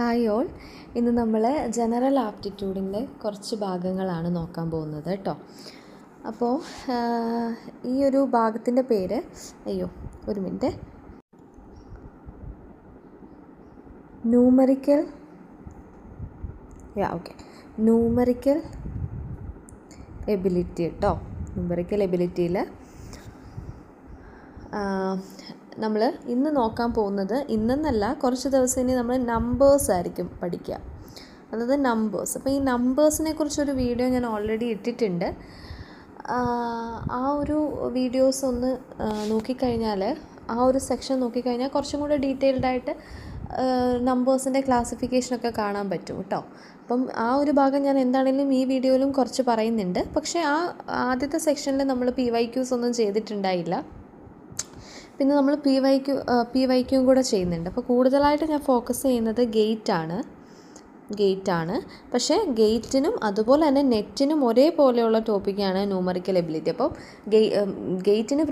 Hi all, ഇന്ന് നമ്മൾ general ആപ്റ്റിറ്റ്യൂഡിൻ്റെ കുറച്ച് ഭാഗങ്ങളാണ് നോക്കാൻ പോകുന്നത് കേട്ടോ. അപ്പോൾ ഈ ഒരു ഭാഗത്തിൻ്റെ പേര് ഒരു മിനിറ്റ്, ന്യൂമറിക്കൽ എബിലിറ്റി കേട്ടോ. ന്യൂമറിക്കൽ എബിലിറ്റിയിൽ നമ്മൾ ഇന്ന് നോക്കാൻ പോകുന്നത്, ഇന്നെന്നല്ല കുറച്ച് ദിവസം ഇനി നമ്മൾ നമ്പേഴ്സ് ആയിരിക്കും പഠിക്കുക, അതായത് നമ്പേഴ്സ്. അപ്പോൾ ഈ നമ്പേഴ്സിനെ കുറിച്ചൊരു വീഡിയോ ഞാൻ ഓൾറെഡി ഇട്ടിട്ടുണ്ട്. ആ ഒരു വീഡിയോസ് ഒന്ന് നോക്കിക്കഴിഞ്ഞാൽ, ആ ഒരു സെക്ഷൻ നോക്കിക്കഴിഞ്ഞാൽ കുറച്ചും കൂടെ ഡീറ്റെയിൽഡായിട്ട് നമ്പേഴ്സിൻ്റെ ക്ലാസിഫിക്കേഷനൊക്കെ കാണാൻ പറ്റും കേട്ടോ. അപ്പം ആ ഒരു ഭാഗം ഞാൻ എന്താണെങ്കിലും ഈ വീഡിയോയിലും കുറച്ച് പറയുന്നുണ്ട്. പക്ഷേ ആ ആദ്യത്തെ സെക്ഷനിൽ നമ്മൾ PYQs ഒന്നും ചെയ്തിട്ടുണ്ടായില്ല. പിന്നെ നമ്മൾ PYQയും കൂടെ ചെയ്യുന്നുണ്ട്. അപ്പോൾ കൂടുതലായിട്ട് ഞാൻ ഫോക്കസ് ചെയ്യുന്നത് ഗേറ്റാണ്. പക്ഷേ ഗേറ്റിനും അതുപോലെ തന്നെ നെറ്റിനും ഒരേപോലെയുള്ള ടോപ്പിക്കാണ് ന്യൂമറിക്കൽ എബിലിറ്റി. അപ്പോൾ ഗേറ്റിന്